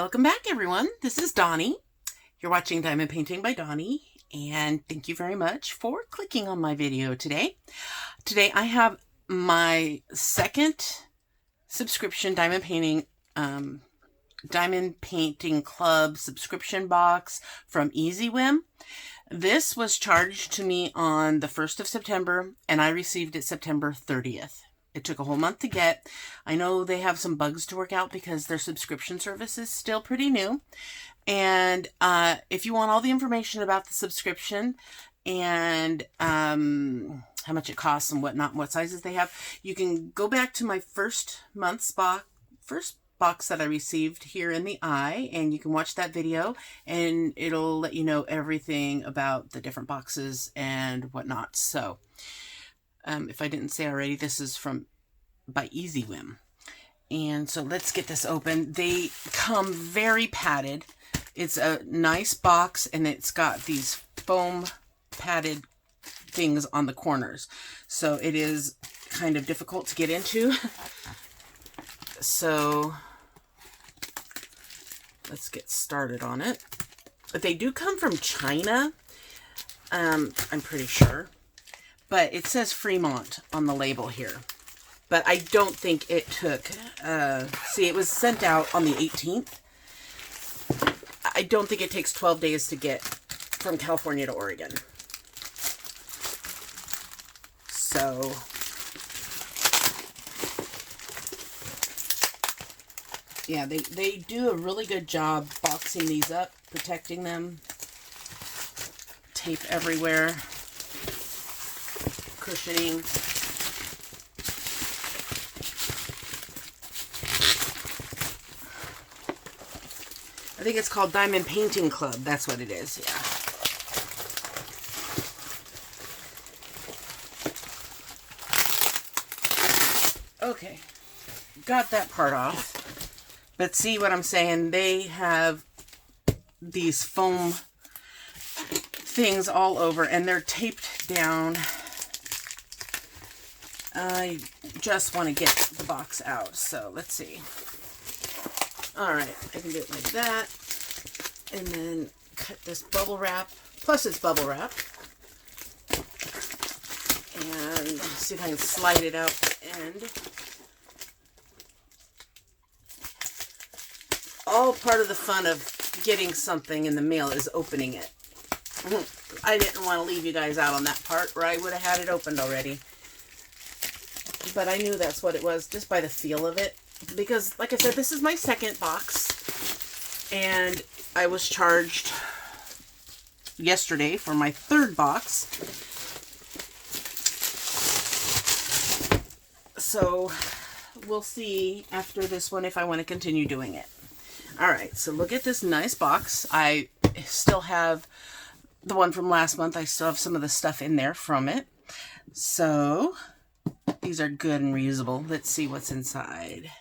Welcome back, everyone. This is Donnie. You're watching Diamond Painting by Donnie, and thank you very much for clicking on my video today. Today I have my second subscription Diamond Painting Club subscription box from Whim. This was charged to me on the 1st of September, and I received it September 30th. It took a whole month to get. I know they have some bugs to work out because their subscription service is still pretty new. And if you want all the information about the subscription and how much it costs and whatnot, and what sizes they have, you can go back to my first box that I received here in the eye, and you can watch that video, and it'll let you know everything about the different boxes and whatnot. So if I didn't say already, this is by Whim. And so let's get this open. They come very padded. It's a nice box, and it's got these foam padded things on the corners. So it is kind of difficult to get into. So let's get started on it. But they do come from China, I'm pretty sure. But it says Fremont on the label here. But I don't think it took, see, it was sent out on the 18th. I don't think it takes 12 days to get from California to Oregon. So, yeah, they do a really good job boxing these up, protecting them. Tape everywhere. Cushioning. I think it's called Diamond Painting Club. That's what it is, yeah. Okay, got that part off. But see what I'm saying? They have these foam things all over, and they're taped down. I just want to get the box out, so let's see. Alright, I can do it like that, and then cut this bubble wrap, plus it's bubble wrap, and see if I can slide it out the end. All part of the fun of getting something in the mail is opening it. I didn't want to leave you guys out on that part, or I would have had it opened already. But I knew that's what it was just by the feel of it. Because, like I said, this is my second box. And I was charged yesterday for my third box. So, we'll see after this one if I want to continue doing it. Alright, so look at this nice box. I still have the one from last month. I still have some of the stuff in there from it. So these are good and reusable. Let's see what's inside.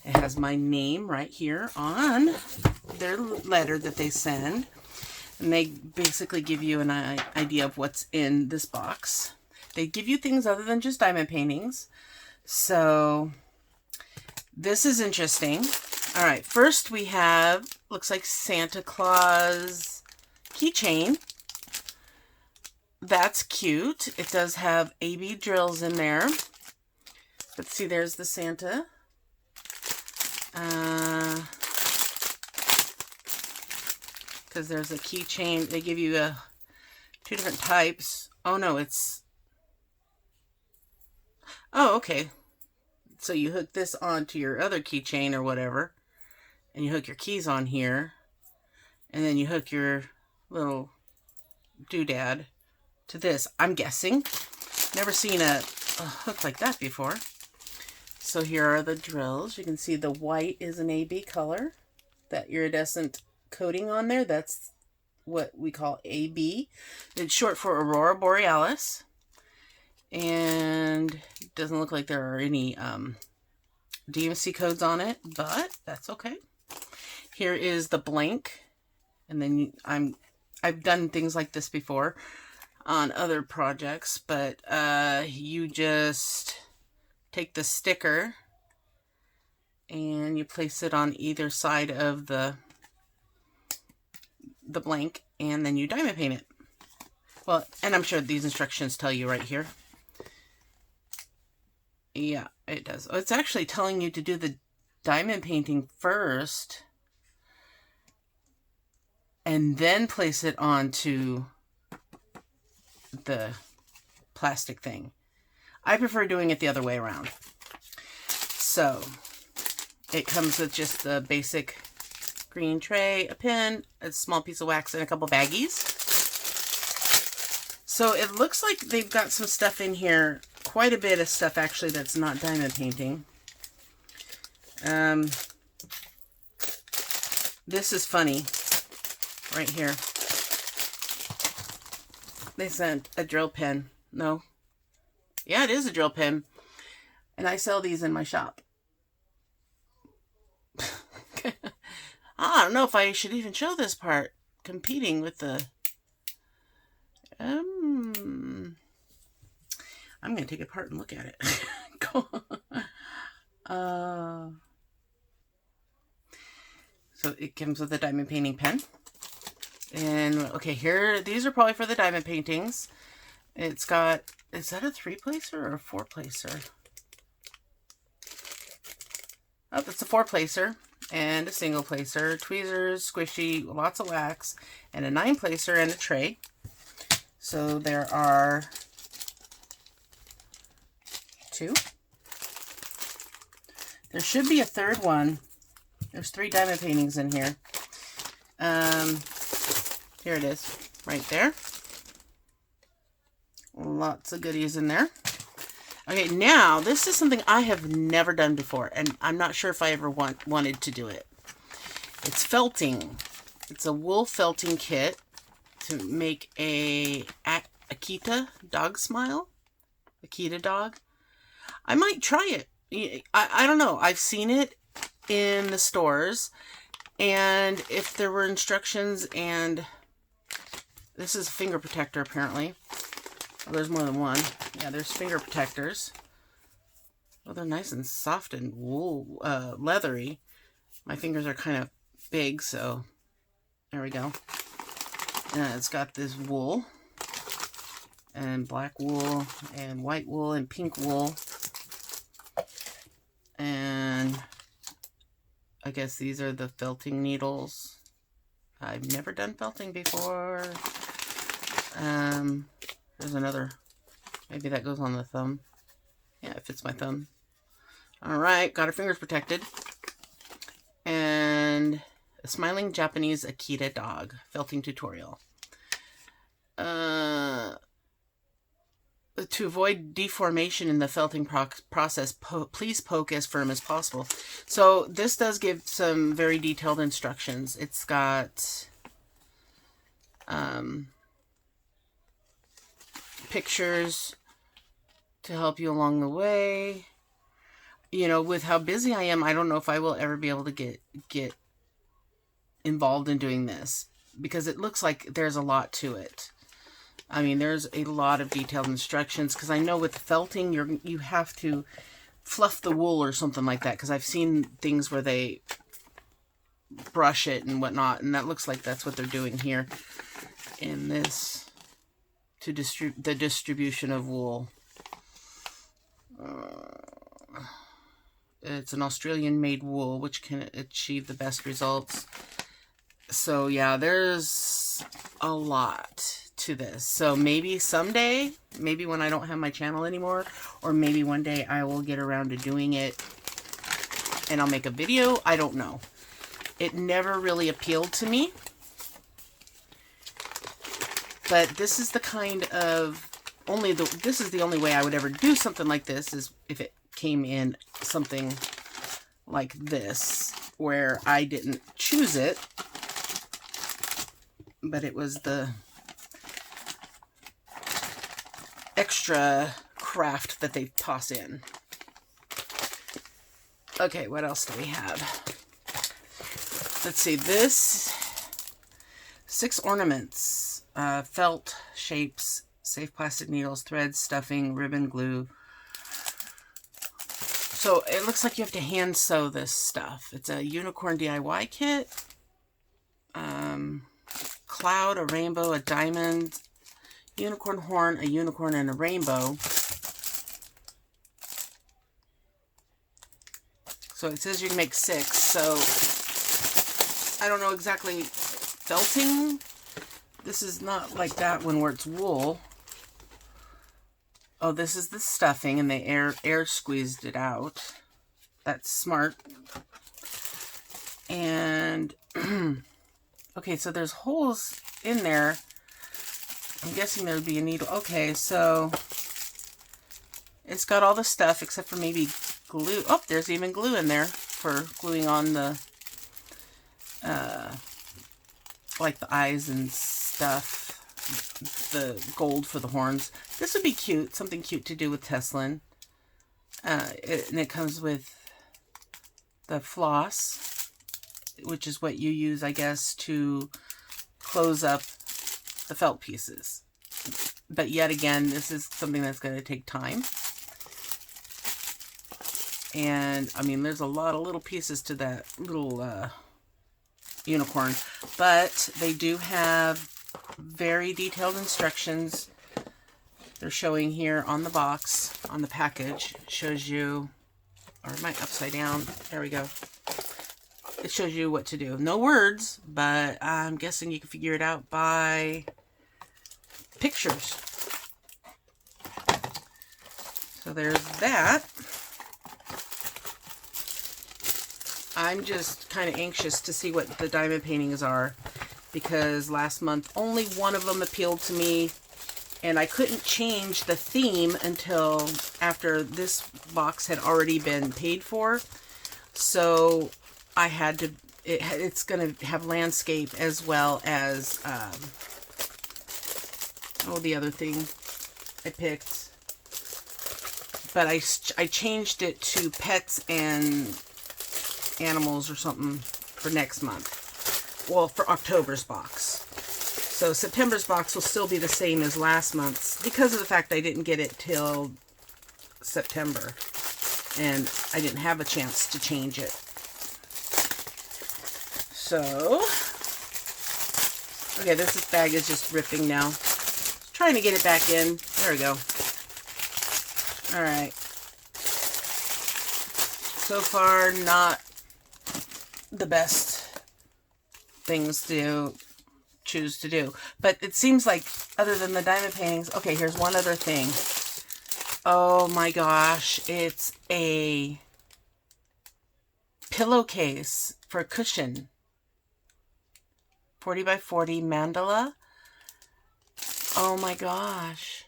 It has my name right here on their letter that they send. And they basically give you an idea of what's in this box. They give you things other than just diamond paintings. So this is interesting. All right, first we have, looks like Santa Claus keychain. That's cute. It does have AB drills in there. Let's see, there's the Santa. Because there's a keychain. They give you two different types. Oh, no, it's... Oh, okay. So you hook this onto your other keychain or whatever. And you hook your keys on here. And then you hook your little doodad to this, I'm guessing. Never seen a hook like that before. So here are the drills. You can see the white is an AB color. That iridescent coating on there, that's what we call AB. It's short for Aurora Borealis. And it doesn't look like there are any DMC codes on it, but that's okay. Here is the blank. And then I've done things like this before on other projects, but you just take the sticker and you place it on either side of the blank, and then you diamond paint it. Well, and I'm sure these instructions tell you right here. Yeah, it does. Oh, it's actually telling you to do the diamond painting first and then place it onto the plastic thing. I prefer doing it the other way around. So it comes with just the basic green tray, a pen, a small piece of wax, and a couple baggies. So it looks like they've got some stuff in here, quite a bit of stuff actually that's not diamond painting. This is funny, right here. They sent a drill pen. No. Yeah, it is a drill pen. And I sell these in my shop. I don't know if I should even show this part. Competing with the... I'm going to take it apart and look at it. So it comes with a diamond painting pen. And, okay, here, these are probably for the diamond paintings. It's got, is that a 3-placer or a 4-placer? Oh, that's a 4-placer and a single placer, tweezers, squishy, lots of wax, and a 9-placer and a tray. So there are 2. There should be a third one. There's 3 diamond paintings in here. Here it is, right there. Lots of goodies in there. Okay, now this is something I have never done before, and I'm not sure if I ever wanted to do it. It's felting. It's a wool felting kit to make a Akita dog smile. Akita dog. I might try it. I don't know. I've seen it in the stores, and if there were instructions, and this is a finger protector apparently. Oh, there's more than one. Yeah, there's finger protectors. Oh, they're nice and soft and wool, leathery. My fingers are kind of big, so there we go. And it's got this wool, and black wool, and white wool, and pink wool. And I guess these are the felting needles. I've never done felting before. There's another. Maybe that goes on the thumb. Yeah, it fits my thumb. Alright, got our fingers protected. And a smiling Japanese Akita dog felting tutorial. To avoid deformation in the felting process, please poke as firm as possible. So this does give some very detailed instructions. It's got pictures to help you along the way. You know, with how busy I am, I don't know if I will ever be able to get involved in doing this, because it looks like there's a lot to it. I mean, there's a lot of detailed instructions, because I know with felting, you have to fluff the wool or something like that, because I've seen things where they brush it and whatnot, and that looks like that's what they're doing here in this, to the distribution of wool. It's an Australian-made wool, which can achieve the best results. So, yeah, there's a lot to this. So maybe someday, maybe when I don't have my channel anymore, or maybe one day I will get around to doing it and I'll make a video. I don't know. It never really appealed to me. But this is the kind of, this is the only way I would ever do something like this, is if it came in something like this, where I didn't choose it, but it was the extra craft that they toss in. Okay, what else do we have? Let's see, this 6 ornaments, felt, shapes, safe plastic needles, threads, stuffing, ribbon, glue. So it looks like you have to hand sew this stuff. It's a unicorn DIY kit. Cloud, a rainbow, a diamond, unicorn horn, a unicorn, and a rainbow. So it says you can make 6. So I don't know exactly felting. This is not like that one where it's wool. Oh, this is the stuffing, and they air squeezed it out. That's smart. And okay, so there's holes in there. I'm guessing there would be a needle. Okay, so it's got all the stuff except for maybe glue. Oh, there's even glue in there for gluing on the like the eyes and stuff. The gold for the horns. This would be cute. Something cute to do with Tesslynn. And it comes with the floss, which is what you use, I guess, to close up the felt pieces. But yet again, this is something that's going to take time. And, I mean, there's a lot of little pieces to that little unicorn. But they do have very detailed instructions. They're showing here on the box, on the package. It shows you, or am I upside down? There we go. It shows you what to do. No words, but I'm guessing you can figure it out by pictures. So there's that. I'm just kind of anxious to see what the diamond paintings are, because last month only one of them appealed to me, and I couldn't change the theme until after this box had already been paid for. So I had to, it's going to have landscape as well as, the other thing I picked. But I changed it to pets and animals or something for next month. Well, for October's box. So September's box will still be the same as last month's because of the fact I didn't get it till September. And I didn't have a chance to change it. So, okay, this bag is just ripping now. Trying to get it back in. There we go. Alright. So far, not the best things to choose to do. But it seems like, other than the diamond paintings, okay, here's one other thing. Oh my gosh, it's a pillowcase for a cushion. 40 by 40 mandala. Oh my gosh.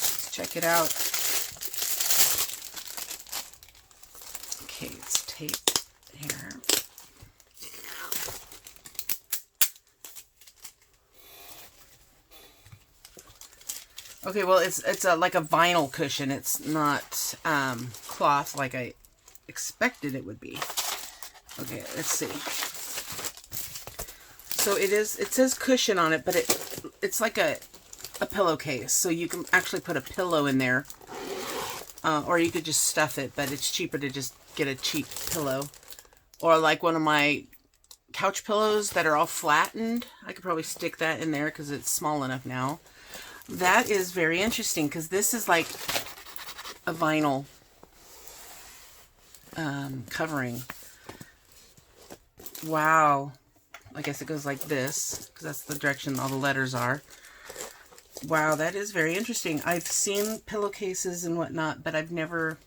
Let's check it out. Okay, it's taped here. Okay, well, it's like a vinyl cushion. It's not cloth like I expected it would be. Okay, let's see. So it says cushion on it, but it's like a pillowcase. So you can actually put a pillow in there. Or you could just stuff it, but it's cheaper to just get a cheap pillow. Or like one of my couch pillows that are all flattened. I could probably stick that in there because it's small enough now. That is very interesting because this is like a vinyl covering. Wow. I guess it goes like this because that's the direction all the letters are. Wow, that is very interesting. I've seen pillowcases and whatnot, but I've never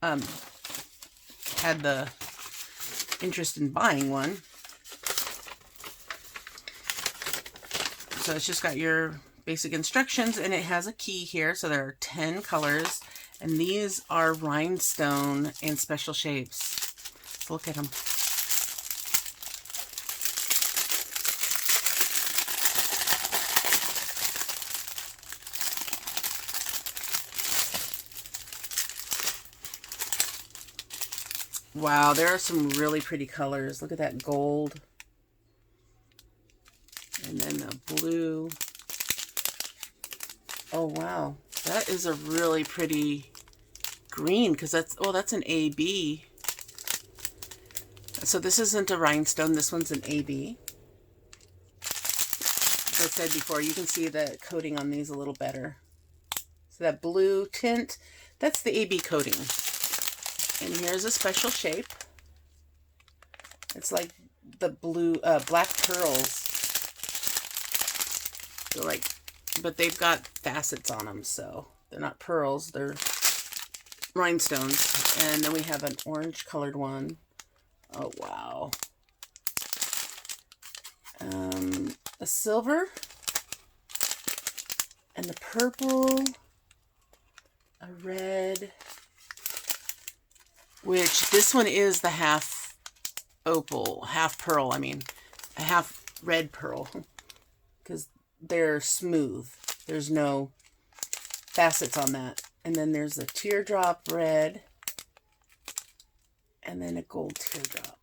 had the interest in buying one. So it's just got your basic instructions, and it has a key here. So there are 10 colors, and these are rhinestone and special shapes. Let's look at them. Wow, there are some really pretty colors. Look at that gold. And then the blue. Oh, wow. That is a really pretty green, because that's, oh, that's an AB. So this isn't a rhinestone. This one's an AB. As I said before, you can see the coating on these a little better. So that blue tint, that's the AB coating. And here's a special shape. It's like the blue, black pearls. They're like, but they've got facets on them, so they're not pearls, they're rhinestones. And then we have an orange colored one. Oh, wow. A silver. And the purple. A red. Which, this one is the half opal, half pearl, I mean. A half red pearl. Because they're smooth. There's no facets on that. And then there's a teardrop red. And then a gold teardrop.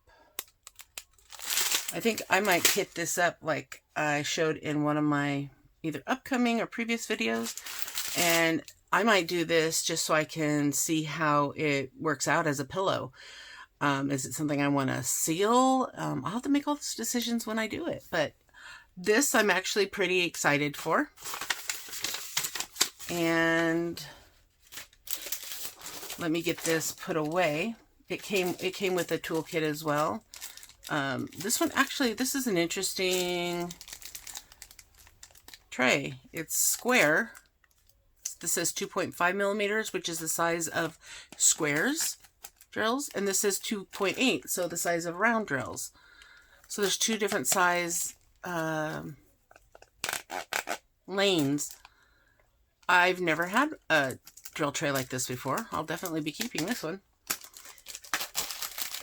I think I might hit this up like I showed in one of my either upcoming or previous videos. And I might do this just so I can see how it works out as a pillow. Is it something I want to seal? I'll have to make all those decisions when I do it. But this I'm actually pretty excited for. And let me get this put away. It came with a toolkit as well. This one, actually, this is an interesting tray. It's square. This says 2.5 millimeters, which is the size of squares drills. And this is 2.8, so the size of round drills. So there's two different size lanes. I've never had a drill tray like this before. I'll definitely be keeping this one.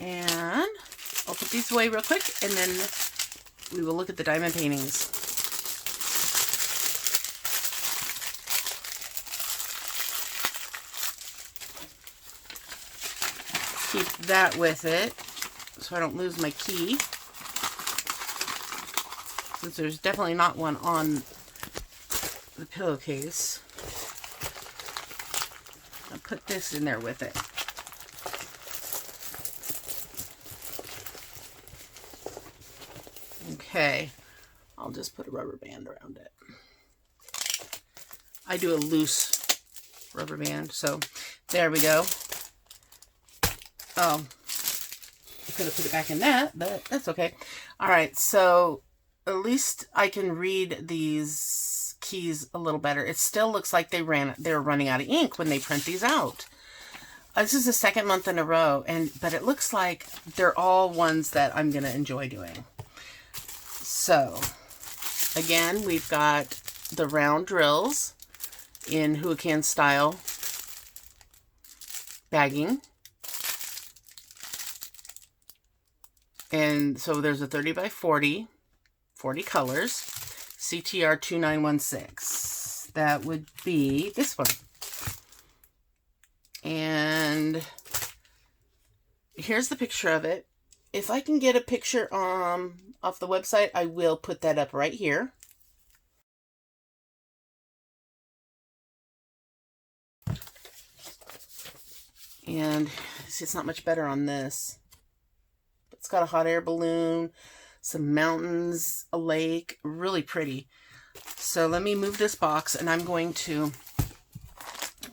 And I'll put these away real quick, and then we will look at the diamond paintings. Keep that with it, so I don't lose my key. Since there's definitely not one on the pillowcase. I'll put this in there with it. Okay, I'll just put a rubber band around it. I do a loose rubber band, so there we go. Oh, I could have put it back in that, but that's okay. All right, so at least I can read these keys a little better. It still looks like they're running out of ink when they print these out. This is the second month in a row, but it looks like they're all ones that I'm going to enjoy doing. So, again, we've got the round drills in Huacan style bagging. And so there's a 30 by 40, 40 colors, CTR 2916. That would be this one. And here's the picture of it. If I can get a picture off the website, I will put that up right here. And see, it's not much better on this. It's got a hot air balloon, some mountains, a lake, really pretty. So let me move this box, and I'm going to,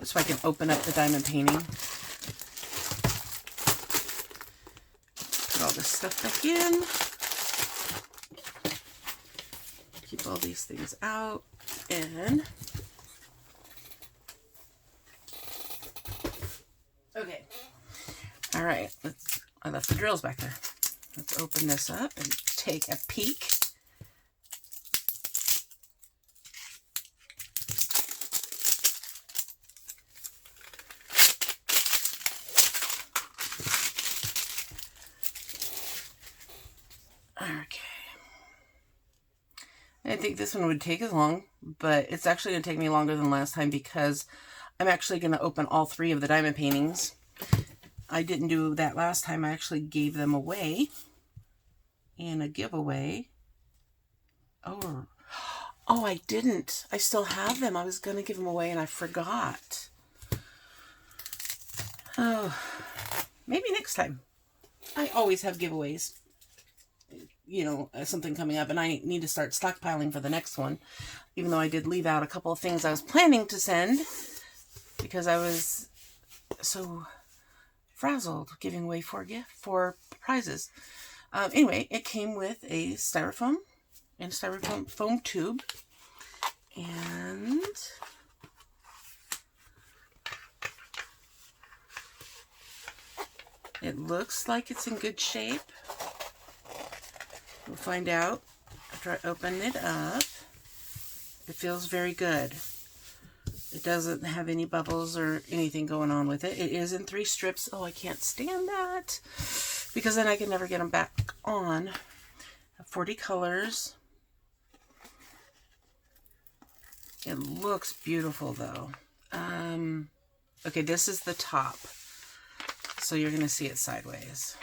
so I can open up the diamond painting. Put all this stuff back in. Keep all these things out, and okay. All right, I left the drills back there. Let's open this up and take a peek. Okay. I think this one would take as long, but it's actually going to take me longer than last time because I'm actually going to open all three of the diamond paintings. I didn't do that last time. I actually gave them away in a giveaway. Oh, I didn't. I still have them. I was going to give them away and I forgot. Oh, maybe next time. I always have giveaways. You know, something coming up, and I need to start stockpiling for the next one. Even though I did leave out a couple of things I was planning to send because I was so frazzled giving away for prizes. Anyway, it came with a styrofoam and styrofoam foam tube, and it looks like it's in good shape. We'll find out after I open it up. It feels very good. It doesn't have any bubbles or anything going on with it. It is in 3 strips. Oh, I can't stand that because then I can never get them back on. 40 colors. It looks beautiful though. Okay, this is the top. So you're going to see it sideways.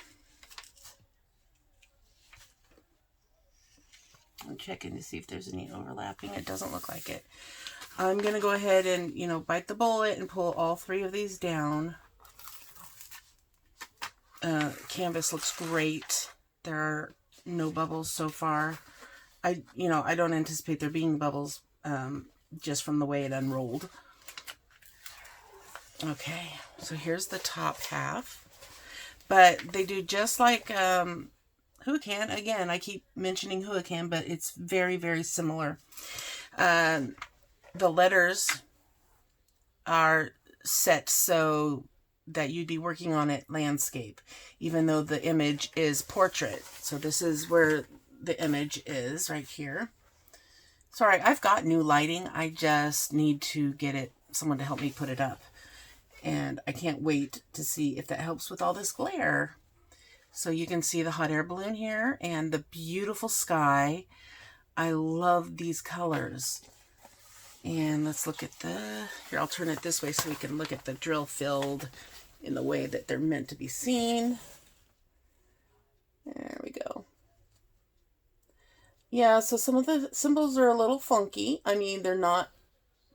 I'm checking to see if there's any overlapping. It doesn't look like it. I'm going to go ahead and, you know, bite the bullet and pull all 3 of these down. Canvas looks great. There are no bubbles so far. I don't anticipate there being bubbles just from the way it unrolled. Okay, so here's the top half. But they do just like Houlihan. Again, I keep mentioning Houlihan, but it's very, very similar. The letters are set so that you'd be working on it landscape, even though the image is portrait. So this is where the image is, right here. Sorry, I've got new lighting. I just need to get someone to help me put it up. And I can't wait to see if that helps with all this glare. So you can see the hot air balloon here and the beautiful sky. I love these colors. And let's look at here I'll turn it this way so we can look at the drill filled in the way that they're meant to be seen. There we go. Yeah, so some of the symbols are a little funky. I mean, they're not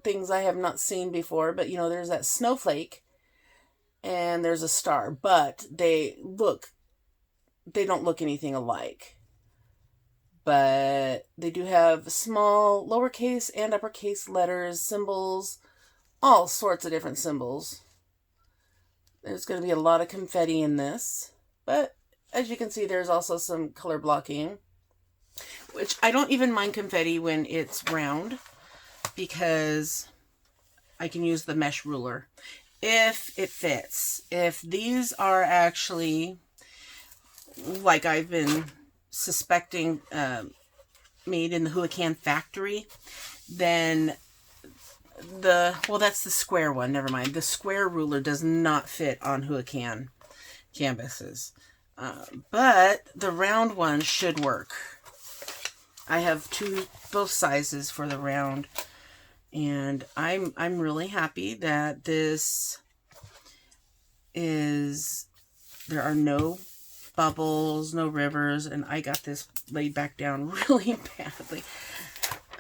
things I have not seen before, but you know, there's that snowflake and there's a star, but they don't look anything alike. But they do have small lowercase and uppercase letters, symbols, all sorts of different symbols. There's going to be a lot of confetti in this, but as you can see, there's also some color blocking, which I don't even mind confetti when it's round because I can use the mesh ruler if it fits. If these are actually, like I've been suspecting, made in the Houlihan factory, then that's the square one, never mind. The square ruler does not fit on Houlihan canvases. But the round one should work. I have both sizes for the round, and I'm really happy that this there are no bubbles, no rivers, and I got this laid back down really badly.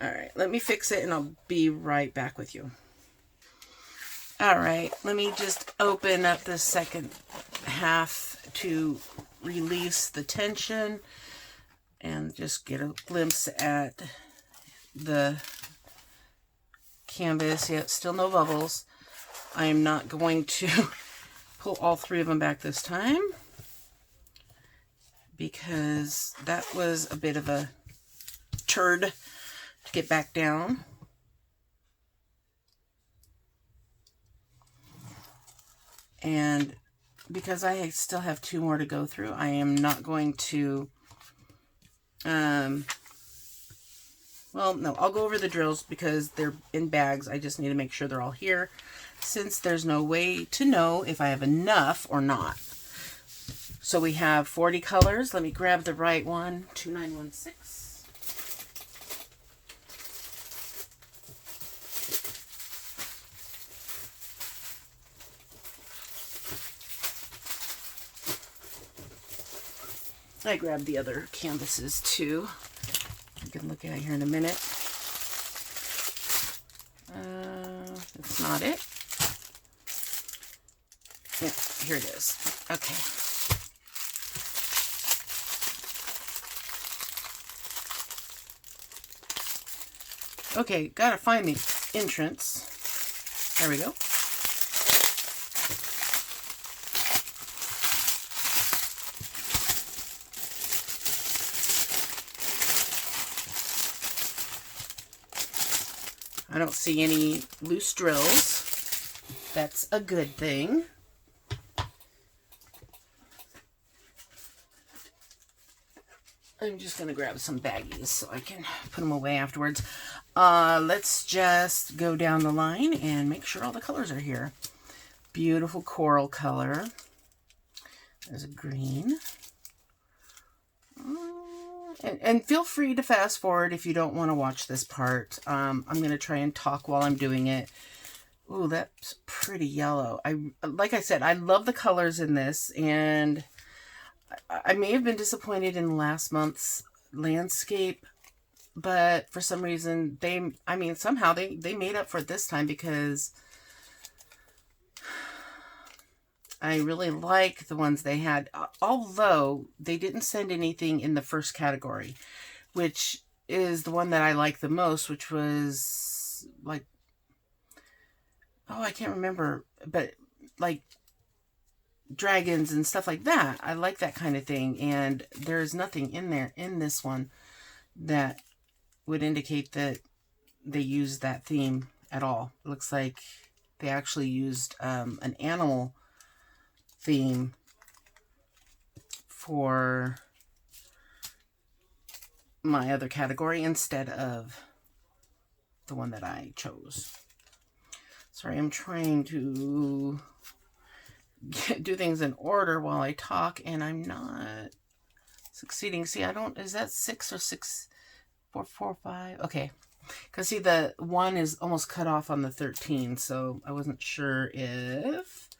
All right, let me fix it and I'll be right back with you. All right, let me just open up the second half to release the tension and just get a glimpse at the canvas. Yeah, still no bubbles. I am not going to pull all 3 of them back this time because that was a bit of a turd to get back down. And because I still have 2 more to go through, I am not going to, well, no, I'll go over the drills because they're in bags. I just need to make sure they're all here since there's no way to know if I have enough or not. So we have 40 colors. Let me grab the right one, 2916. I grabbed the other canvases too. You can look at it here in a minute. That's not it. Yeah, here it is. Okay. Okay, gotta find the entrance. There we go. I don't see any loose drills. That's a good thing. I'm just going to grab some baggies so I can put them away afterwards. Let's just go down the line and make sure all the colors are here. Beautiful coral color. There's a green. And feel free to fast forward if you don't want to watch this part. I'm going to try and talk while I'm doing it. Ooh, that's pretty yellow. Like I said, I love the colors in this, and I may have been disappointed in last month's landscape, but for some reason somehow they made up for it this time, because I really like the ones they had, although they didn't send anything in the first category, which is the one that I like the most, which was like, oh, I can't remember, but like dragons and stuff like that. I like that kind of thing, and there's nothing in there in this one that would indicate that they used that theme at all. It looks like they actually used an animal theme for my other category instead of the one that I chose. Sorry, I'm trying to do things in order while I talk, and I'm not succeeding. See, is that 6 or 6, 4, 4, 5? Okay, because see, the 1 is almost cut off on the 13, so I wasn't sure if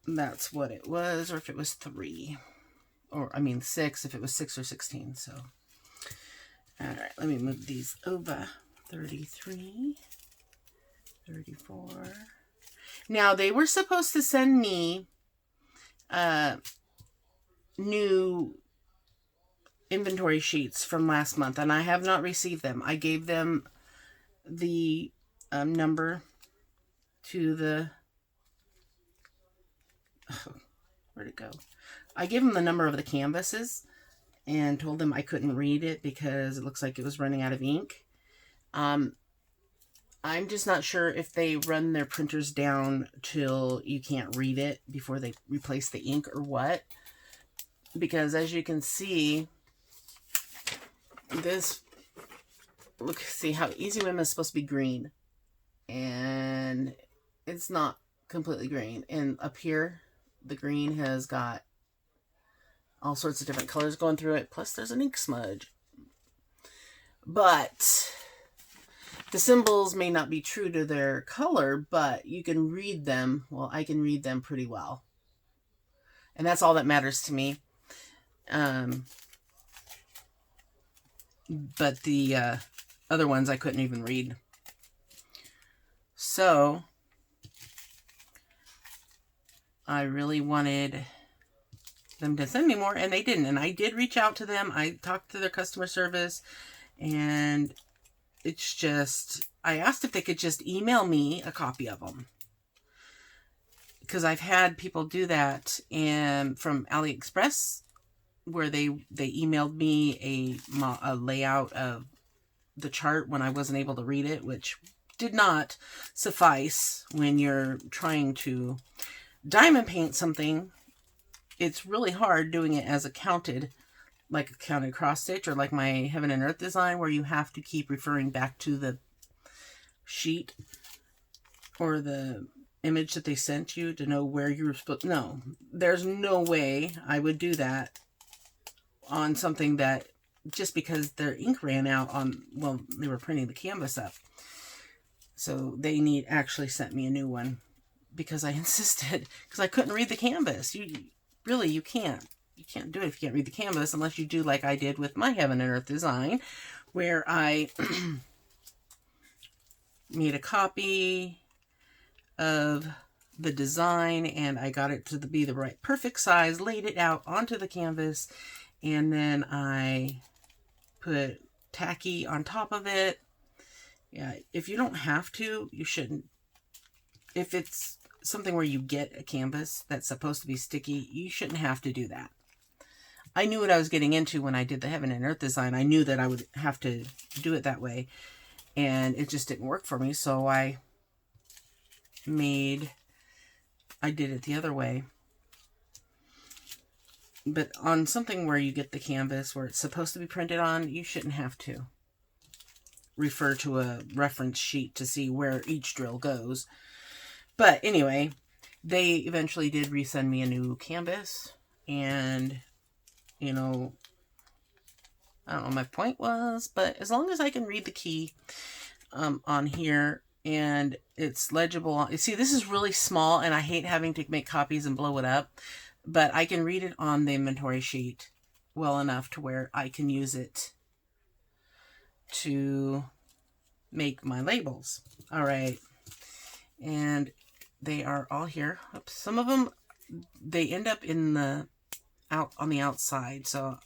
that's what it was, or if it was 3, or I mean 6, if it was 6 or 16. So, all right, let me move these over. 33, 34. Now, they were supposed to send me new inventory sheets from last month, and I have not received them. I gave them the number to the... Oh, where'd it go? I gave them the number of the canvases and told them I couldn't read it because it looks like it was running out of ink. I'm just not sure if they run their printers down till you can't read it before they replace the ink or what. Because as you can see, this, look, see how Easy Whim is supposed to be green. And it's not completely green. And up here, the green has got all sorts of different colors going through it. Plus there's an ink smudge. But the symbols may not be true to their color, but you can read them. Well, I can read them pretty well. And that's all that matters to me. But the other ones I couldn't even read. So I really wanted them to send me more, and they didn't. And I did reach out to them. I talked to their customer service, and it's just, I asked if they could just email me a copy of them. Because I've had people do that from AliExpress, where they emailed me a layout of the chart when I wasn't able to read it, which did not suffice when you're trying to diamond paint something. It's really hard doing it as like a counted cross stitch, or like my Heaven and Earth design, where you have to keep referring back to the sheet or the image that they sent you to know where you were supposed to. No, there's no way I would do that on something that, just because their ink ran out on, well, they were printing the canvas up. So they actually sent me a new one because I insisted, because I couldn't read the canvas. You can't. You can't do it if you can't read the canvas, unless you do like I did with my Heaven and Earth design, where I made a copy of the design, and I got it to be the right perfect size, laid it out onto the canvas, and then I put tacky on top of it. Yeah, if you don't have to, you shouldn't. If it's something where you get a canvas that's supposed to be sticky, you shouldn't have to do that. I knew what I was getting into when I did the Heaven and Earth design. I knew that I would have to do it that way, and it just didn't work for me, so I did it the other way. But on something where you get the canvas where it's supposed to be printed on, you shouldn't have to refer to a reference sheet to see where each drill goes. But anyway, they eventually did resend me a new canvas, and you know, I don't know what my point was, but as long as I can read the key on here and it's legible. See, this is really small and I hate having to make copies and blow it up, but I can read it on the inventory sheet well enough to where I can use it to make my labels. All right. And they are all here. Oops. Some of them, they end up in the on the outside, so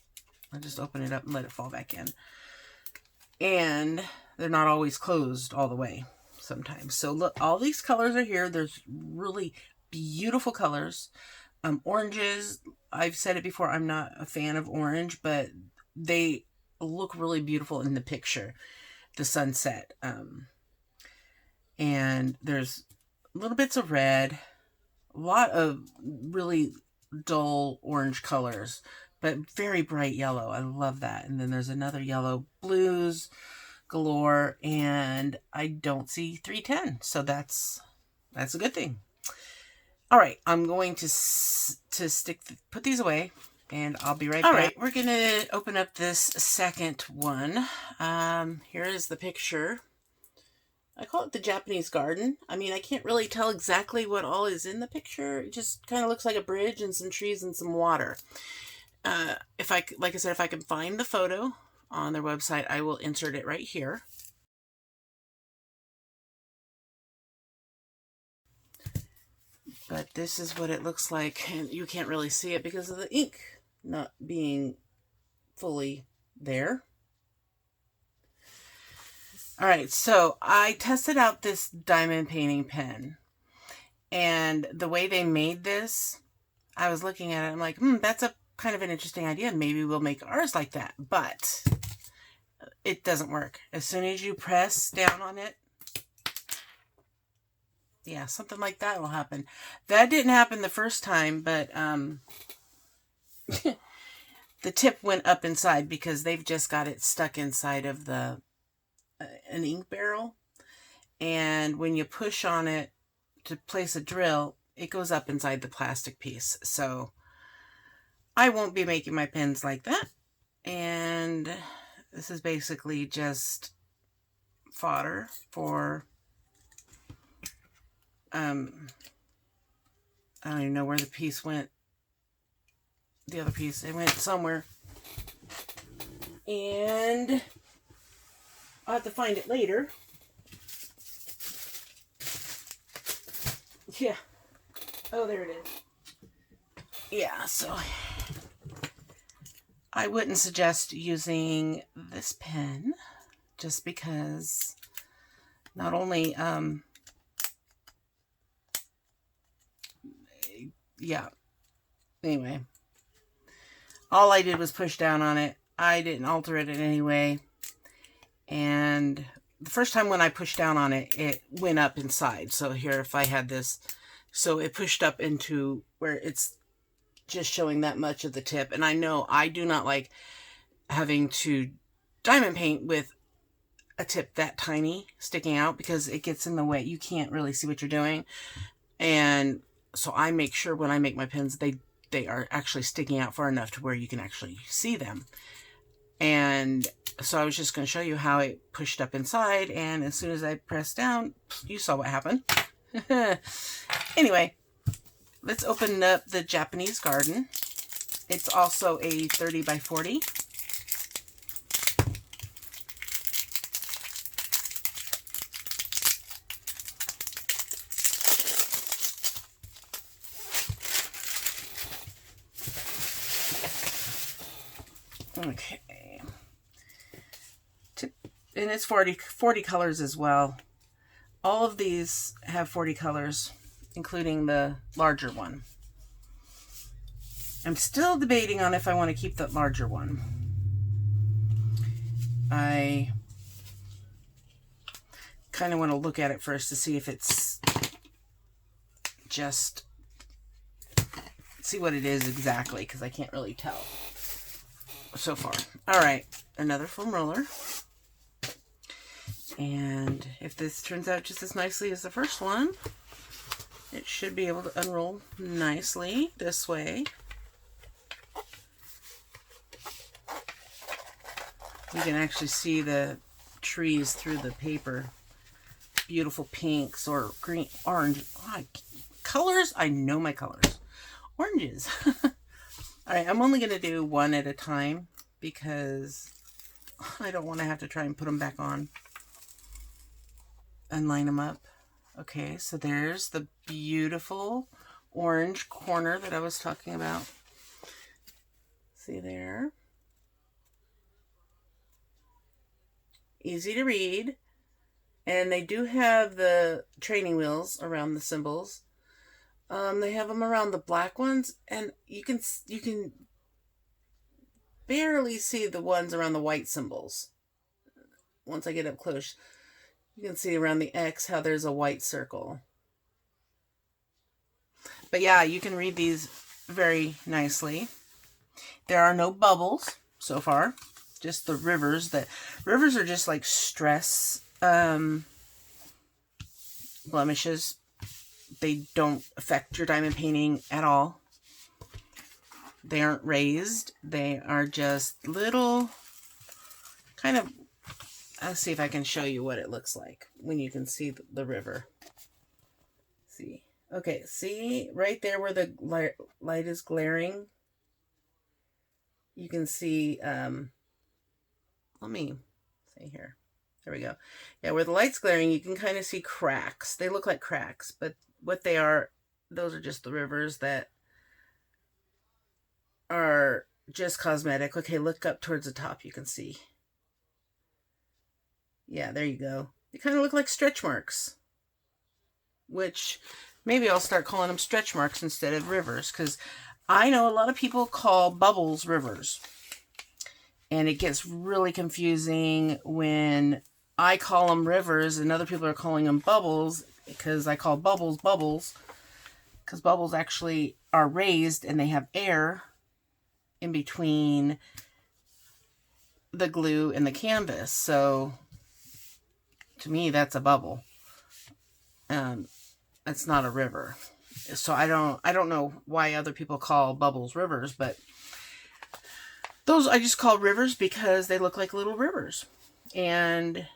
I'll just open it up and let it fall back in. And they're not always closed all the way sometimes. So look, all these colors are here. There's really beautiful colors. Oranges, I've said it before, I'm not a fan of orange, but they look really beautiful in the picture, the sunset. And there's little bits of red, a lot of really dull orange colors, but very bright yellow. I love that. And then there's another yellow, blues galore, and I don't see 310, so that's a good thing. All right, I'm going to put these away, and I'll be right back. All right, we're gonna open up this second one. Here is the picture. I call it the Japanese garden. I mean, I can't really tell exactly what all is in the picture. It just kind of looks like a bridge and some trees and some water. Like I said, if I can find the photo on their website, I will insert it right here. But this is what it looks like, and you can't really see it because of the ink not being fully there. All right, so I tested out this diamond painting pen, and the way they made this, I was looking at it, I'm like, that's a kind of an interesting idea. Maybe we'll make ours like that, but it doesn't work. As soon as you press down on it, yeah, something like that will happen. That didn't happen the first time, but the tip went up inside because they've just got it stuck inside of an ink barrel. And when you push on it to place a drill, it goes up inside the plastic piece. So I won't be making my pens like that. And this is basically just fodder for... I don't even know where the piece went. The other piece, it went somewhere. And I'll have to find it later. Yeah. Oh, there it is. Yeah, so I wouldn't suggest using this pen just because not only, yeah. Anyway, all I did was push down on it. I didn't alter it in any way. And the first time when I pushed down on it, it went up inside. So here, if I had this, so it pushed up into where it's just showing that much of the tip. And I know I do not like having to diamond paint with a tip that tiny sticking out because it gets in the way. You can't really see what you're doing. And so I make sure when I make my pens, they are actually sticking out far enough to where you can actually see them. And so I was just going to show you how it pushed up inside. And as soon as I pressed down, you saw what happened. Anyway, let's open up the Japanese garden. It's also a 30 by 40. Okay. And it's 40 colors as well. All of these have 40 colors, including the larger one. I'm still debating on if I want to keep the larger one. I kind of want to look at it first to see if it's just, see what it is exactly, because I can't really tell so far. All right, another foam roller. And if this turns out just as nicely as the first one, it should be able to unroll nicely this way. You can actually see the trees through the paper. Beautiful pinks or green, orange. Oh, colors, I know my colors. Oranges. All right, I'm only going to do one at a time because I don't want to have to try and put them back on and line them up. Okay, so there's the beautiful orange corner that I was talking about. See there? Easy to read. And they do have the training wheels around the symbols. They have them around the black ones, and you can barely see the ones around the white symbols. Once I get up close, you can see around the X how there's a white circle. But yeah, you can read these very nicely. There are no bubbles so far, just the rivers. Rivers are just like stress blemishes. They don't affect your diamond painting at all. They aren't raised. They are just little kind of, I'll see if I can show you what it looks like when you can see the river. See? Okay, see right there where the light is glaring? You can see, let me see here. There we go. Yeah, where the light's glaring, you can kind of see cracks. They look like cracks, but what they are, those are just the rivers that are just cosmetic. Okay, look up towards the top, you can see. Yeah, there you go. They kind of look like stretch marks, which maybe I'll start calling them stretch marks instead of rivers, because I know a lot of people call bubbles rivers. And it gets really confusing when I call them rivers and other people are calling them bubbles, because I call bubbles bubbles, because bubbles actually are raised and they have air in between the glue and the canvas. So to me, that's a bubble. It's not a river. So I don't know why other people call bubbles rivers, but those I just call rivers because they look like little rivers. And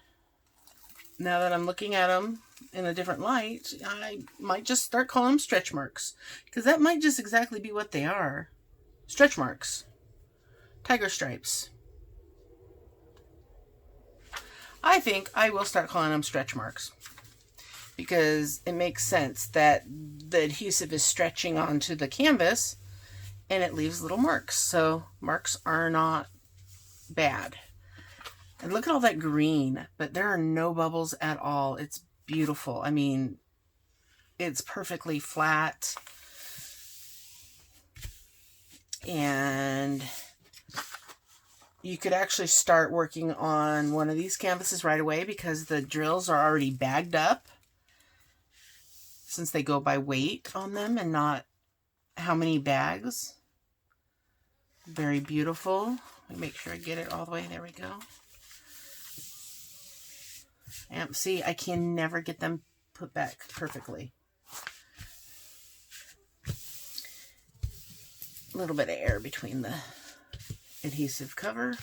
now that I'm looking at them in a different light, I might just start calling them stretch marks, because that might just exactly be what they are. Stretch marks. Tiger stripes. I think I will start calling them stretch marks, because it makes sense that the adhesive is stretching onto the canvas and it leaves little marks. So marks are not bad. And look at all that green, but there are no bubbles at all. It's beautiful. I mean, it's perfectly flat. And you could actually start working on one of these canvases right away, because the drills are already bagged up, since they go by weight on them and not how many bags. Very beautiful. Let me make sure I get it all the way. There we go. And see, I can never get them put back perfectly. A little bit of air between the adhesive cover.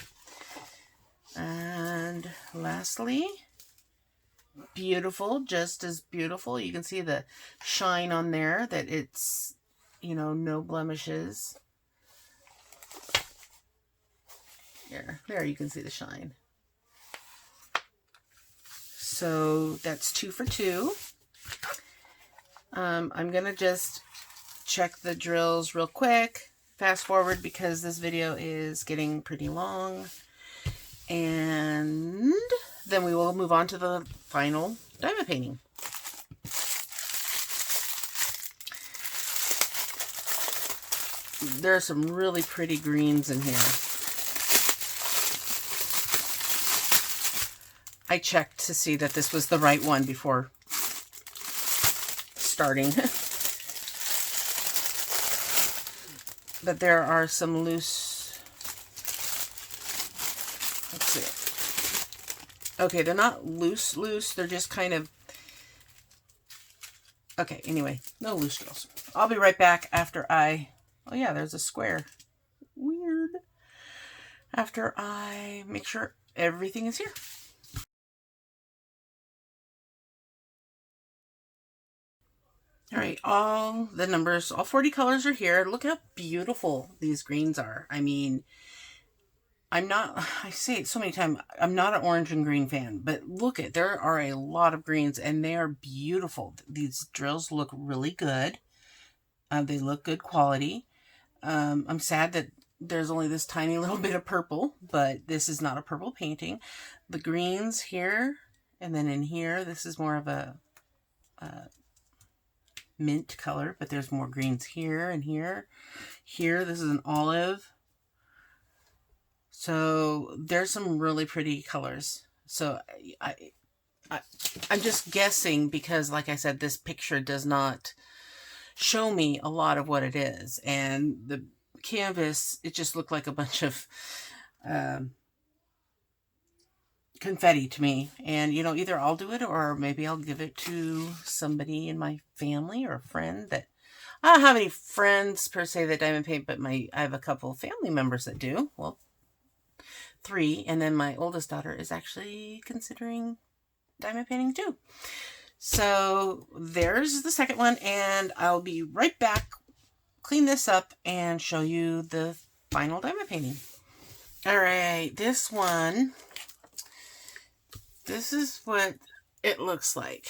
And lastly, beautiful, just as beautiful. You can see the shine on there, that it's, you know, no blemishes. There you can see the shine. So that's 2 for 2. I'm going to just check the drills real quick fast forward because this video is getting pretty long. And then we will move on to the final diamond painting. There are some really pretty greens in here. I checked to see that this was the right one before starting. But there are some loose, let's see. Okay, they're not loose, they're just kind of, okay, anyway, no loose drills. I'll be right back after I, oh yeah, there's a square. Weird. After I make sure everything is here. All right, all the numbers, all 40 colors are here. Look how beautiful these greens are. I mean, I say it so many times, I'm not an orange and green fan, but look at, there are a lot of greens and they are beautiful. These drills look really good. They look good quality. I'm sad that there's only this tiny little bit of purple, but this is not a purple painting. The greens here, and then in here, this is more of a mint color, but there's more greens here and here. Here, this is an olive. So there's some really pretty colors. So I'm just guessing because, like I said, this picture does not show me a lot of what it is. And the canvas, it just looked like a bunch of confetti to me. And, you know, either I'll do it or maybe I'll give it to somebody in my family or a friend that, I don't have any friends per se that diamond paint, but I have a couple of family members that do. Well, 3. And then my oldest daughter is actually considering diamond painting too. So there's the second one, and I'll be right back, clean this up, and show you the final diamond painting. All right, this one, this is what it looks like.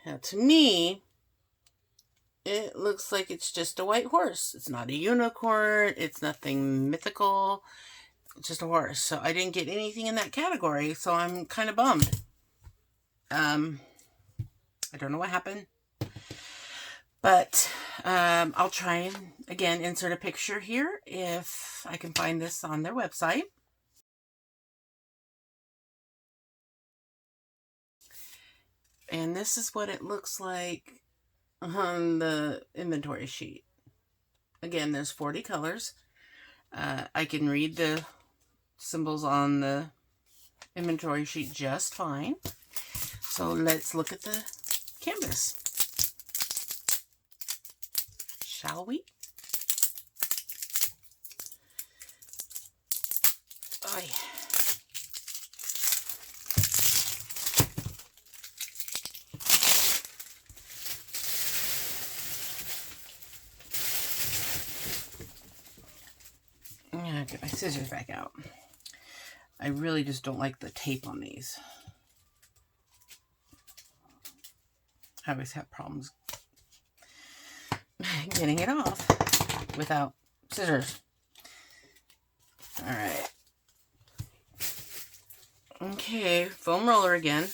Now, to me, it looks like it's just a white horse. It's not a unicorn. It's nothing mythical. It's just a horse. So I didn't get anything in that category, so I'm kind of bummed. I don't know what happened. But I'll try and, again, insert a picture here if I can find this on their website. And this is what it looks like on the inventory sheet. Again, there's 40 colors. I can read the symbols on the inventory sheet just fine. So let's look at the canvas. Shall we? Oy. Yeah, get my scissors back out. I really just don't like the tape on these. I always have problems getting it off without scissors. All right. Okay, foam roller again.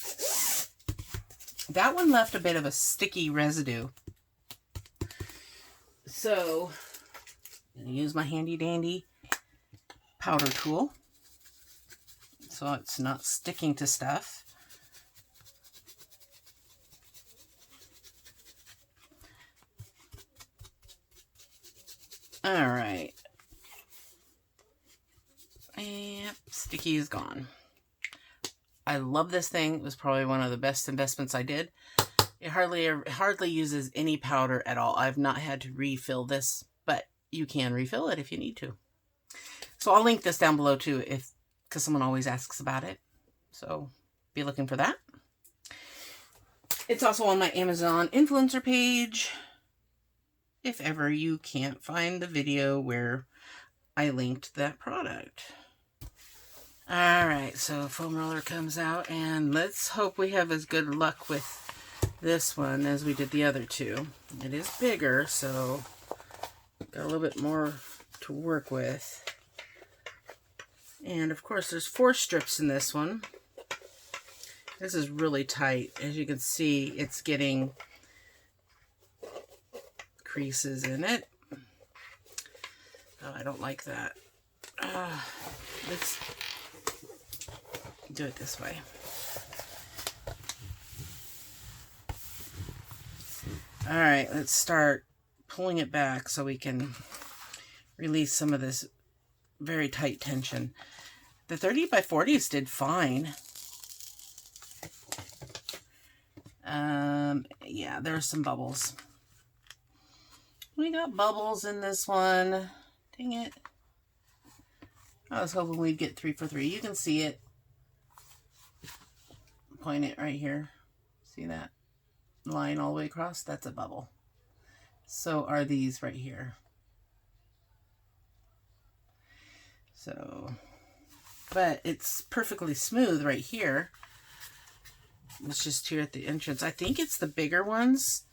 That one left a bit of a sticky residue. So, I'm going to use my handy dandy powder tool so it's not sticking to stuff. All right. Yep, sticky is gone. I love this thing. It was probably one of the best investments I did. It hardly uses any powder at all. I've not had to refill this, but you can refill it if you need to. So I'll link this down below too, because someone always asks about it. So be looking for that. It's also on my Amazon influencer page, if ever you can't find the video where I linked that product. All right, so foam roller comes out, and let's hope we have as good luck with this one as we did the other two. It is bigger, so got a little bit more to work with. And of course there's 4 strips in this one. This is really tight. As you can see, it's getting creases in it. Oh, I don't like that. Let's do it this way. All right, let's start pulling it back so we can release some of this very tight tension. The 30 by 40s did fine. Yeah, there's some bubbles. We got bubbles in this one. Dang it. I was hoping we'd get 3 for 3. You can see it. Point it right here. See that line all the way across? That's a bubble. So are these right here. So, but it's perfectly smooth right here. It's just here at the entrance. I think it's the bigger ones.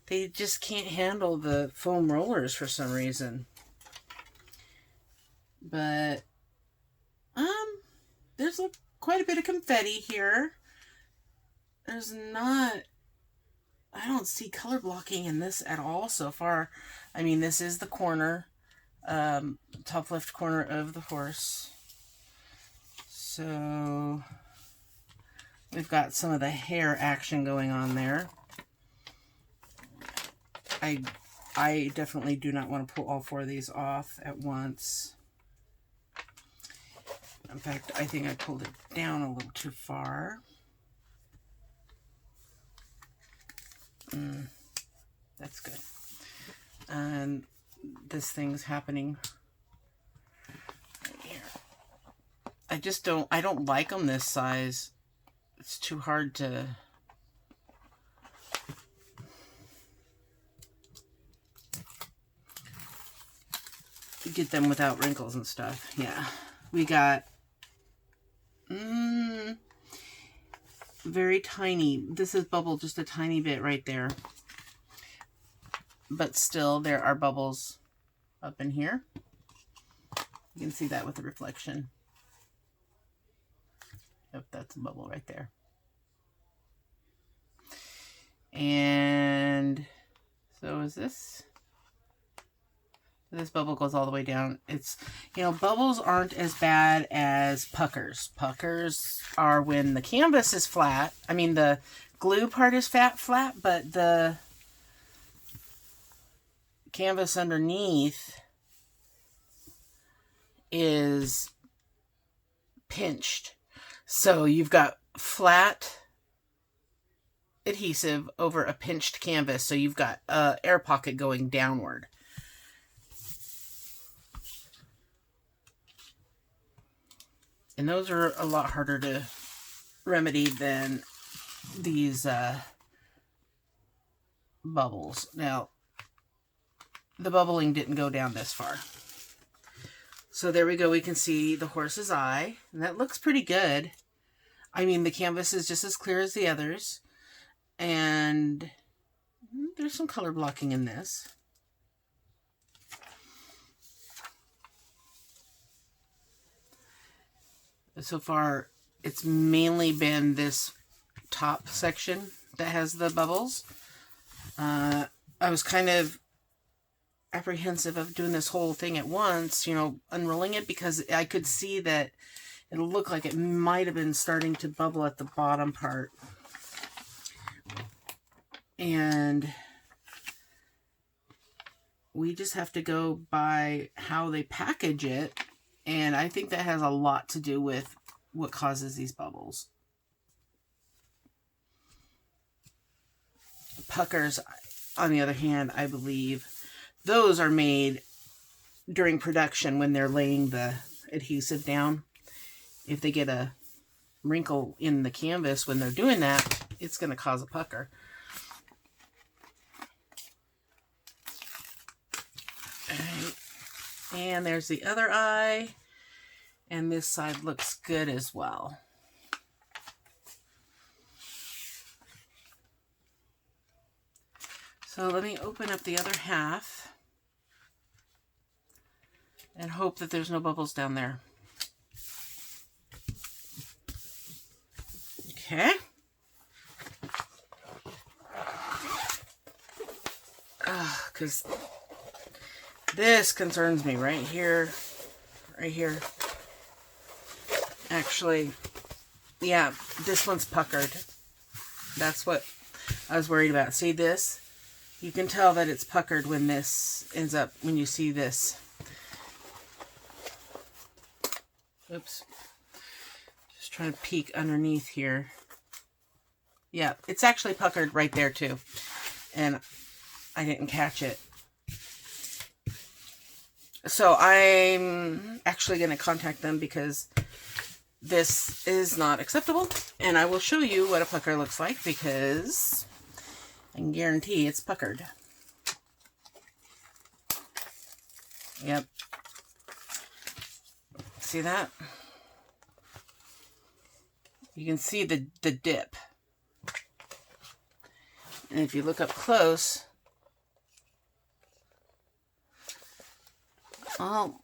They just can't handle the foam rollers for some reason. But, there's quite a bit of confetti here. There's not, I don't see color blocking in this at all so far. I mean, this is the corner, top left corner of the horse. So we've got some of the hair action going on there. I definitely do not want to pull all 4 of these off at once. In fact, I think I pulled it down a little too far. That's good. And this thing's happening right here. I don't like them this size. It's too hard to get them without wrinkles and stuff. Yeah, we got very tiny. This is bubbled just a tiny bit right there. But still, there are bubbles up in here. You can see that with the reflection. Yep, that's a bubble right there. And so is this. This bubble goes all the way down. It's, you know, bubbles aren't as bad as puckers. Puckers are when the canvas is flat. I mean, the glue part is flat, but the canvas underneath is pinched. So you've got flat adhesive over a pinched canvas. So you've got an air pocket going downward. And those are a lot harder to remedy than these bubbles. Now, the bubbling didn't go down this far. So there we go. We can see the horse's eye. And that looks pretty good. I mean, the canvas is just as clear as the others. And there's some color blocking in this. So far, it's mainly been this top section that has the bubbles. I was kind of apprehensive of doing this whole thing at once, you know, unrolling it, because I could see that it looked like it might have been starting to bubble at the bottom part. And we just have to go by how they package it. And I think that has a lot to do with what causes these bubbles. Puckers, on the other hand, I believe those are made during production when they're laying the adhesive down. If they get a wrinkle in the canvas when they're doing that, it's going to cause a pucker. All right. And there's the other eye. And this side looks good as well. So let me open up the other half. and hope that there's no bubbles down there. Okay. Because this concerns me right here. Right here. Actually, yeah, this one's puckered. That's what I was worried about. See this? You can tell that it's puckered when this ends up, when you see this. Oops. Just trying to peek underneath here. Yeah, it's actually puckered right there too. And I didn't catch it. So I'm actually going to contact them because this is not acceptable. And I will show you what a pucker looks like because I can guarantee it's puckered. Yep. See that? You can see the dip. And if you look up close, oh,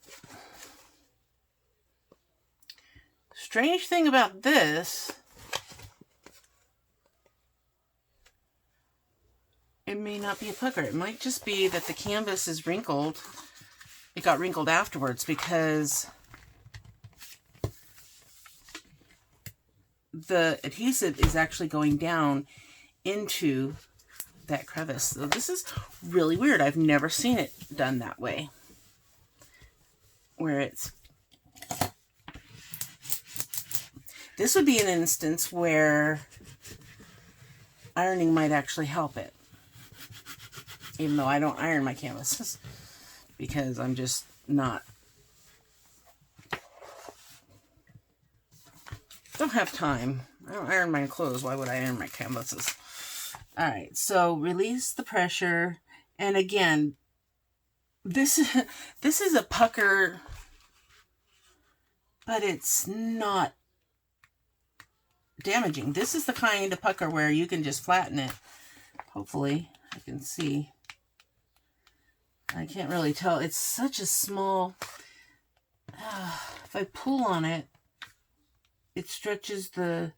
strange thing about this, it may not be a pucker. It might just be that the canvas is wrinkled. It got wrinkled afterwards because the adhesive is actually going down into that crevice. So this is really weird. I've never seen it done that way. Where it's... This would be an instance where ironing might actually help it. Even though I don't iron my canvases. Because I'm just not... Don't have time. I don't iron my clothes. Why would I iron my canvases? Alright, so release the pressure. And again, this is a pucker, but it's not damaging. This is the kind of pucker where you can just flatten it. Hopefully, I can see. I can't really tell. It's such a small... if I pull on it, it stretches the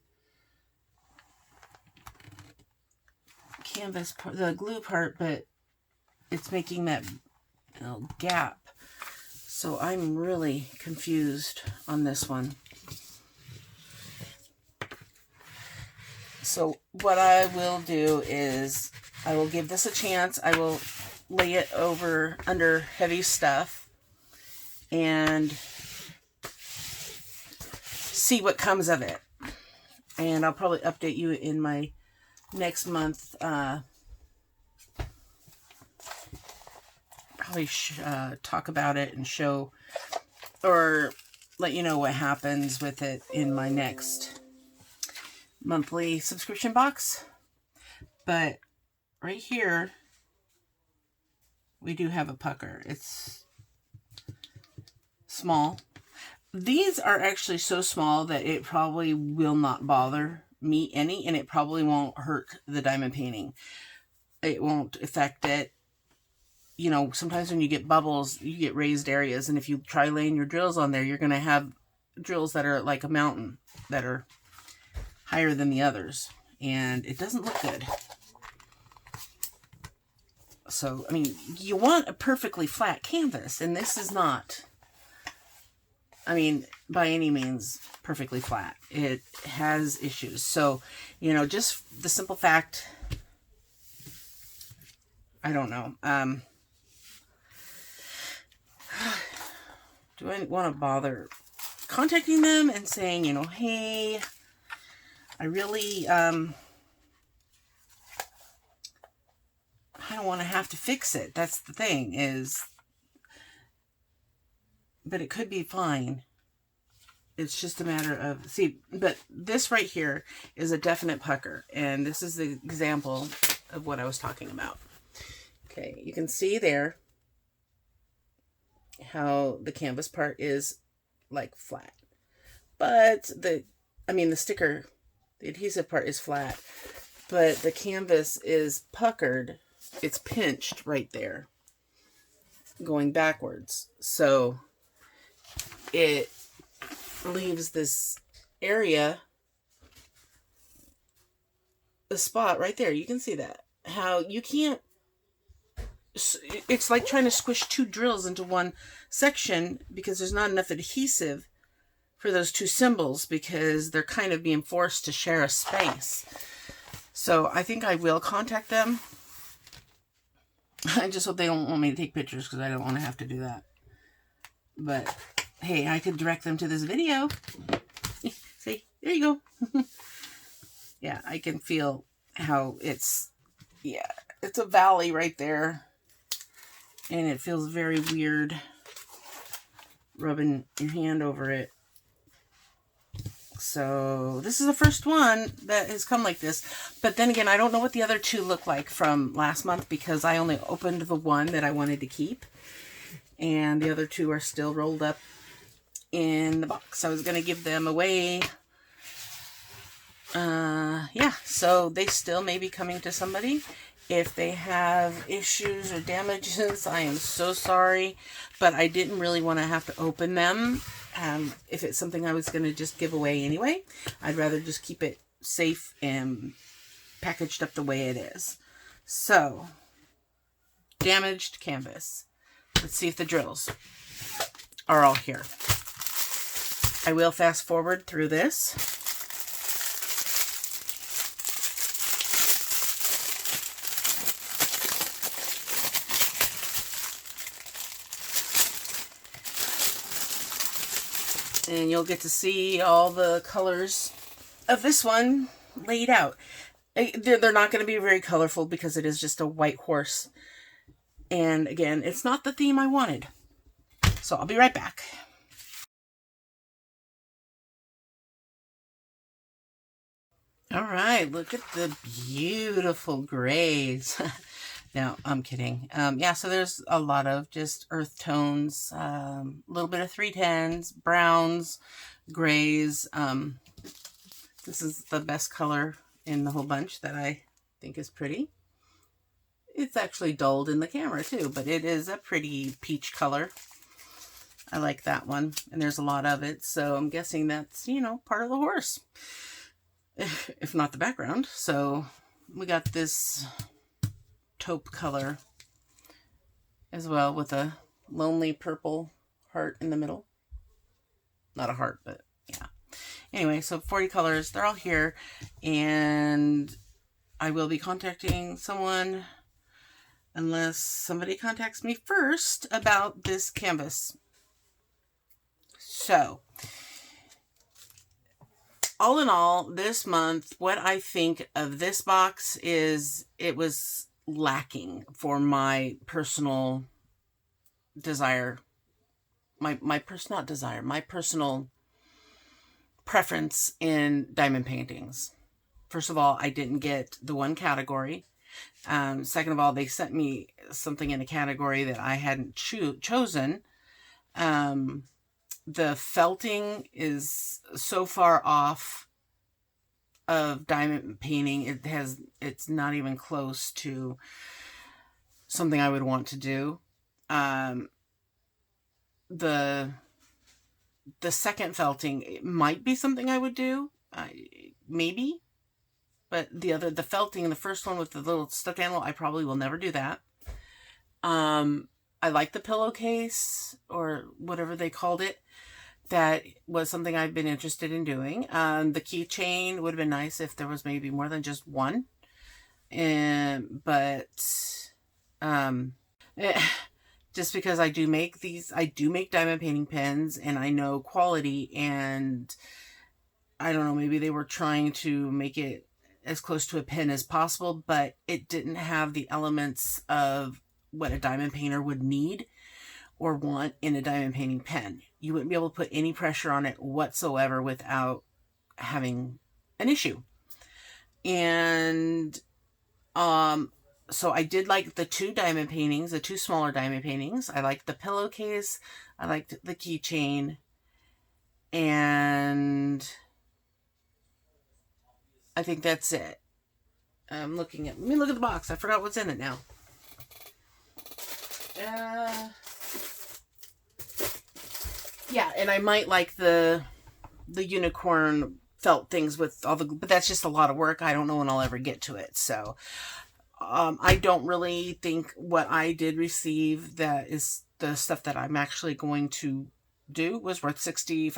canvas part, the glue part, but it's making that gap. So I'm really confused on this one. So what I will do is I will give this a chance. I will lay it over under heavy stuff and see what comes of it. And I'll probably update you in my next month, probably talk about it and show or let you know what happens with it in my next monthly subscription box. But right here we do have a pucker. It's small. These are actually so small that it probably will not bother me any, and it probably won't hurt the diamond painting. It won't affect it. You know, sometimes when you get bubbles, you get raised areas, and if you try laying your drills on there, you're going to have drills that are like a mountain, that are higher than the others, and it doesn't look good. So, I mean, you want a perfectly flat canvas, and this is not... I mean, by any means, perfectly flat. It has issues. So, you know, just the simple fact, I don't know. Do I want to bother contacting them and saying, you know, hey, I really, I don't want to have to fix it. That's the thing is... But it could be fine. It's just a matter of... See, but this right here is a definite pucker. And this is the example of what I was talking about. Okay, you can see there how the canvas part is like flat. But the sticker, the adhesive part is flat. But the canvas is puckered. It's pinched right there, going backwards. So... it leaves this area, a spot right there. You can see that. How you can't, it's like trying to squish two drills into one section because there's not enough adhesive for those two symbols because they're kind of being forced to share a space. So I think I will contact them. I just hope they don't want me to take pictures because I don't want to have to do that. But hey, I could direct them to this video. See, there you go. Yeah, I can feel how it's, yeah, it's a valley right there. And it feels very weird rubbing your hand over it. So this is the first one that has come like this. But then again, I don't know what the other two look like from last month because I only opened the one that I wanted to keep. And the other two are still rolled up in the box. I was going to give them away. Yeah, so they still may be coming to somebody. If they have issues or damages, I am so sorry. But I didn't really want to have to open them. If it's something I was going to just give away anyway, I'd rather just keep it safe and packaged up the way it is. So, damaged canvas. Let's see if the drills are all here. I will fast forward through this. And you'll get to see all the colors of this one laid out. They're not going to be very colorful because it is just a white horse. And again, it's not the theme I wanted. So I'll be right back. All right, look at the beautiful grays. No, I'm kidding. Yeah, so there's a lot of just earth tones, a little bit of 310s, browns, grays. This is the best color in the whole bunch that I think is pretty. It's actually dulled in the camera too, but it is a pretty peach color. I like that one, and there's a lot of it, so I'm guessing that's, you know, part of the horse, if not the background. So we got this taupe color as well with a lonely purple heart in the middle. Not a heart, but yeah. Anyway, so 40 colors, they're all here, and I will be contacting someone unless somebody contacts me first about this canvas. So, all in all, this month, what I think of this box is it was lacking for my personal desire, my personal preference in diamond paintings. First of all, I didn't get the one category. Second of all, they sent me something in a category that I hadn't chosen. The felting is so far off of diamond painting, it's not even close to something I would want to do. The second felting, it might be something I would do, maybe, but the felting, the first one with the little stuffed animal, I probably will never do that. I like the pillowcase or whatever they called it. That was something I've been interested in doing. The keychain would have been nice if there was maybe more than just one. But just because I do make diamond painting pens and I know quality, and I don't know, maybe they were trying to make it as close to a pen as possible, but it didn't have the elements of what a diamond painter would need or want in a diamond painting pen. You wouldn't be able to put any pressure on it whatsoever without having an issue. And so I did like the two diamond paintings, the two smaller diamond paintings. I liked the pillowcase, I liked the keychain, and I think that's it. Let me look at the box. I forgot what's in it now. Yeah, and I might like the unicorn felt things with all the, but that's just a lot of work. I don't know when I'll ever get to it. So I don't really think what I did receive, that is the stuff that I'm actually going to do, was worth $65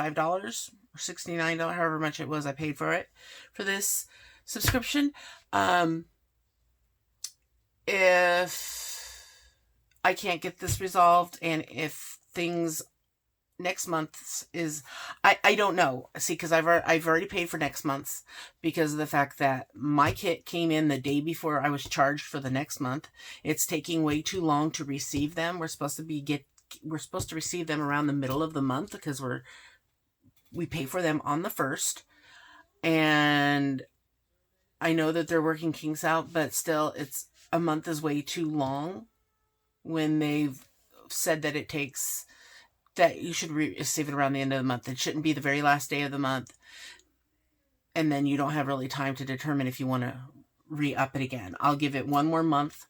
or $69, however much it was I paid for it, for this subscription. If I can't get this resolved, and if things next month's is, I don't know. See, because I've already paid for next month's, because of the fact that my kit came in the day before I was charged for the next month. It's taking way too long to receive them. We're supposed to receive them around the middle of the month, because we pay for them on the 1st, and I know that they're working kinks out, but still, it's a month is way too long when they've said that it takes, that you should receive it around the end of the month. It shouldn't be the very last day of the month, and then you don't have really time to determine if you want to re-up it again. I'll give it one more month.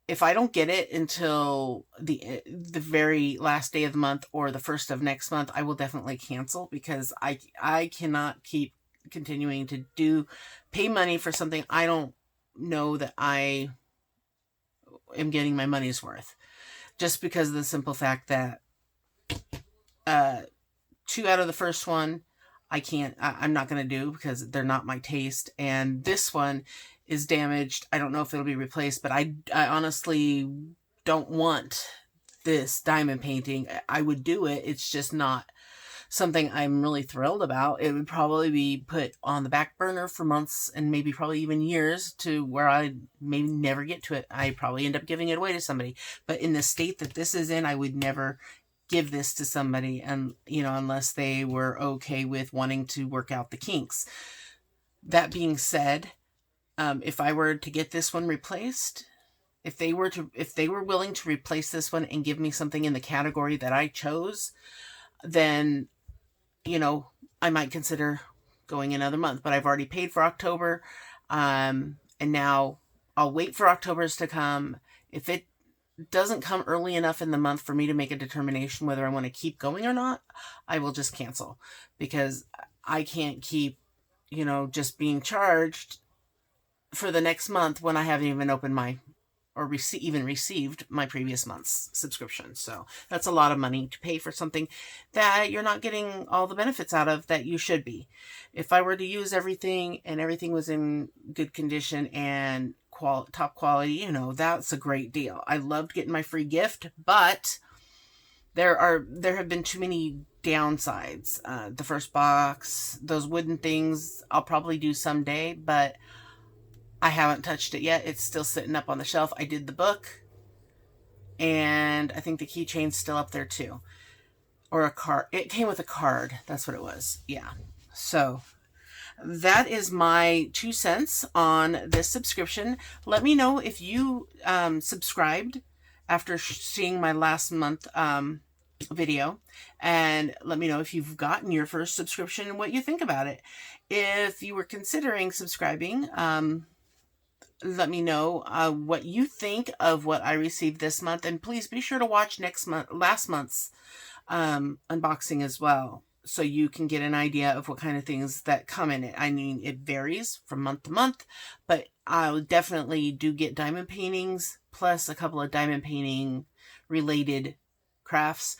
If I don't get it until the very last day of the month or the 1st of next month, I will definitely cancel, because I cannot keep continuing to pay money for something I don't know that I am getting my money's worth, just because of the simple fact that 2 out of the first one I'm not going to do, because they're not my taste, and this one is damaged. I don't know if it'll be replaced, but I honestly don't want this diamond painting. I would do it, it's just not something I'm really thrilled about. It would probably be put on the back burner for months, and maybe probably even years, to where I maybe never get to it. I probably end up giving it away to somebody. But in the state that this is in, I would never give this to somebody, and unless they were okay with wanting to work out the kinks. That being said, if I were to get this one replaced, if they were willing to replace this one and give me something in the category that I chose, then I might consider going another month. But I've already paid for October, and now I'll wait for October's to come. If it doesn't come early enough in the month for me to make a determination whether I want to keep going or not, I will just cancel, because I can't keep, just being charged for the next month when I haven't even opened even received my previous month's subscription. So that's a lot of money to pay for something that you're not getting all the benefits out of that you should be. If I were to use everything, and everything was in good condition and top quality, that's a great deal. I loved getting my free gift, but there have been too many downsides. The first box, those wooden things, I'll probably do someday, but I haven't touched it yet. It's still sitting up on the shelf. I did the book, and I think the keychain's still up there too. Or a card. It came with a card. That's what it was. Yeah. So that is my 2 cents on this subscription. Let me know if you subscribed after seeing my last month video, and let me know if you've gotten your first subscription and what you think about it. If you were considering subscribing, let me know what you think of what I received this month, and please be sure to watch last month's unboxing as well, so you can get an idea of what kind of things that come in it. I mean, it varies from month to month, but I'll definitely do get diamond paintings, plus a couple of diamond painting related crafts,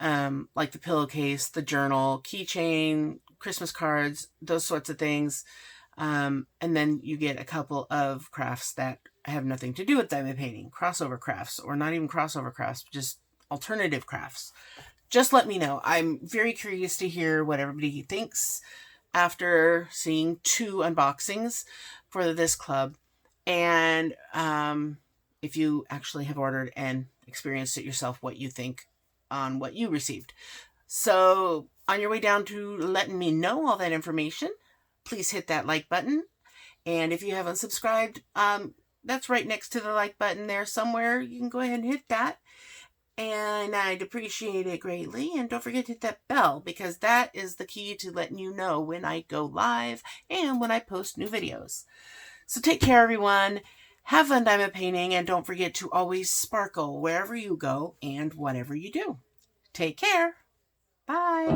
like the pillowcase, the journal, keychain, Christmas cards, those sorts of things. And then you get a couple of crafts that have nothing to do with diamond painting, crossover crafts, or not even crossover crafts, just alternative crafts. Just let me know. I'm very curious to hear what everybody thinks after seeing 2 unboxings for this club, and if you actually have ordered and experienced it yourself, what you think on what you received. So on your way down to letting me know all that information, please hit that like button. And if you haven't subscribed, that's right next to the like button there somewhere. You can go ahead and hit that. And I'd appreciate it greatly. And don't forget to hit that bell, because that is the key to letting you know when I go live and when I post new videos. So take care, everyone. Have fun diamond painting, and don't forget to always sparkle wherever you go and whatever you do. Take care. Bye.